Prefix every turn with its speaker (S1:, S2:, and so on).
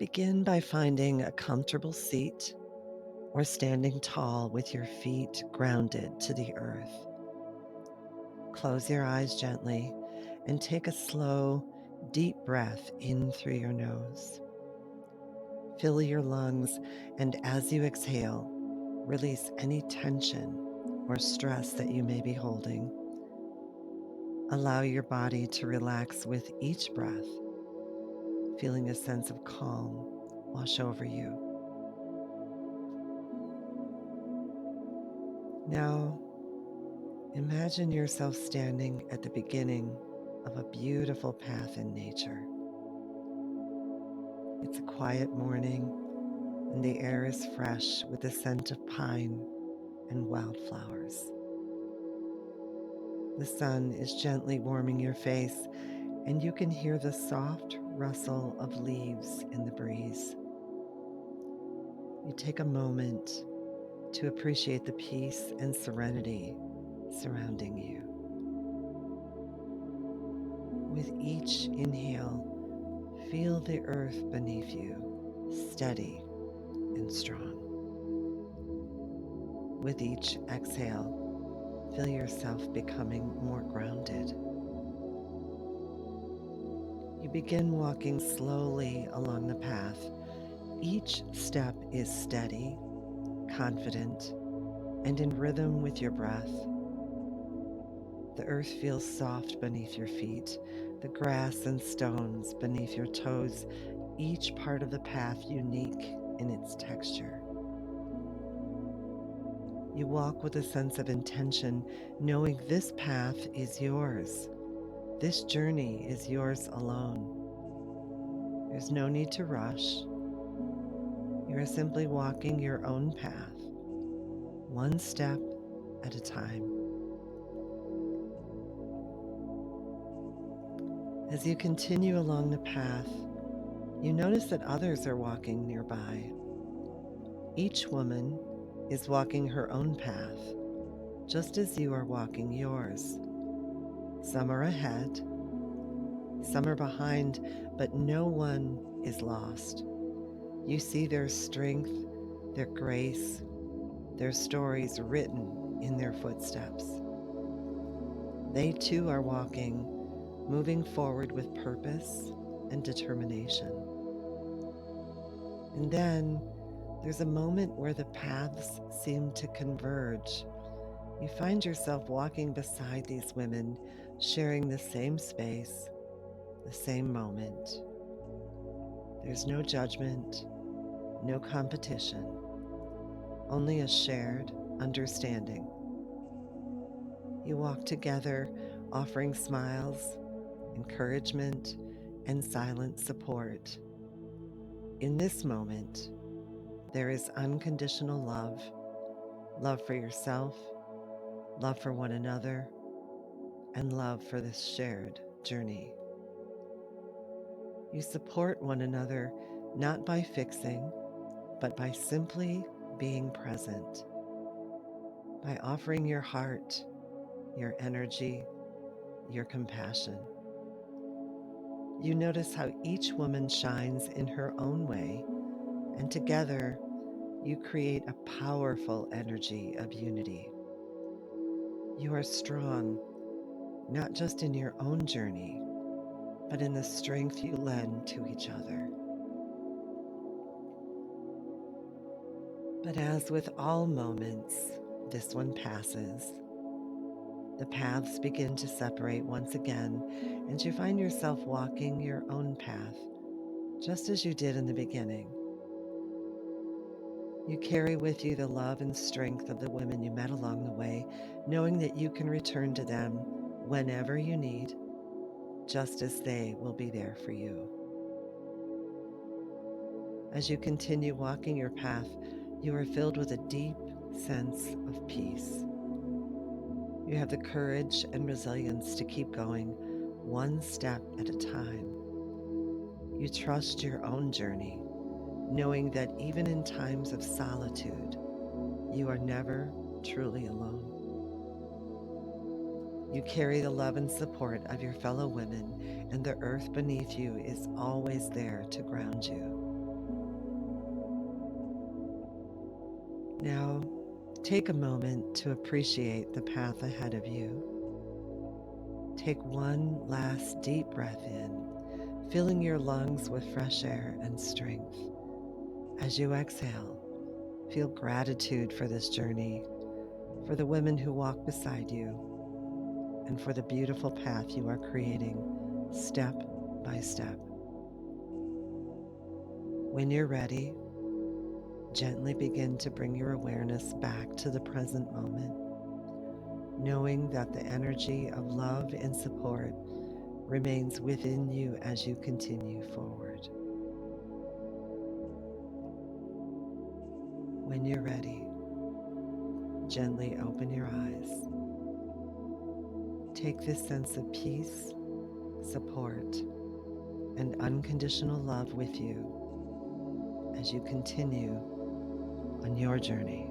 S1: Begin by finding a comfortable seat or standing tall with your feet grounded to the earth. Close your eyes gently and take a slow, deep breath in through your nose. Fill your lungs, and as you exhale, release any tension or stress that you may be holding. Allow your body to relax with each breath, feeling a sense of calm wash over you. Now, imagine yourself standing at the beginning of a beautiful path in nature. It's a quiet morning, and the air is fresh with the scent of pine and wildflowers. The sun is gently warming your face, and you can hear the soft rustle of leaves in the breeze. You take a moment to appreciate the peace and serenity surrounding you. With each inhale, feel the earth beneath you, steady and strong. With each exhale, feel yourself becoming more grounded. You begin walking slowly along the path. Each step is steady, confident, and in rhythm with your breath. The earth feels soft beneath your feet, the grass and stones beneath your toes, each part of the path unique in its texture. You walk with a sense of intention, knowing this path is yours. This journey is yours alone. There's no need to rush. You are simply walking your own path, one step at a time. As you continue along the path, you notice that others are walking nearby. Each woman is walking her own path, just as you are walking yours. Some are ahead, some are behind, but no one is lost. You see their strength, their grace, their stories written in their footsteps. They too are walking, moving forward with purpose and determination. And then there's a moment where the paths seem to converge. You find yourself walking beside these women, sharing the same space, the same moment. There's no judgment, no competition, only a shared understanding. You walk together, offering smiles, encouragement, and silent support. In this moment, there is unconditional love, love for yourself, love for one another, and love for this shared journey. You support one another not by fixing, but by simply being present, by offering your heart, your energy, your compassion. You notice how each woman shines in her own way, and together you create a powerful energy of unity. You are strong, not just in your own journey, but in the strength you lend to each other. But as with all moments, this one passes. The paths begin to separate once again, and you find yourself walking your own path, just as you did in the beginning. You carry with you the love and strength of the women you met along the way, knowing that you can return to them whenever you need, just as they will be there for you. As you continue walking your path, you are filled with a deep sense of peace. You have the courage and resilience to keep going one step at a time. You trust your own journey, knowing that even in times of solitude, you are never truly alone. You carry the love and support of your fellow women, and the earth beneath you is always there to ground you. Now, take a moment to appreciate the path ahead of you. Take one last deep breath in, filling your lungs with fresh air and strength. As you exhale, feel gratitude for this journey, for the women who walk beside you, and for the beautiful path you are creating step by step. When you're ready, gently begin to bring your awareness back to the present moment, knowing that the energy of love and support remains within you as you continue forward. When you're ready, gently open your eyes. Take this sense of peace, support, and unconditional love with you as you continue on your journey.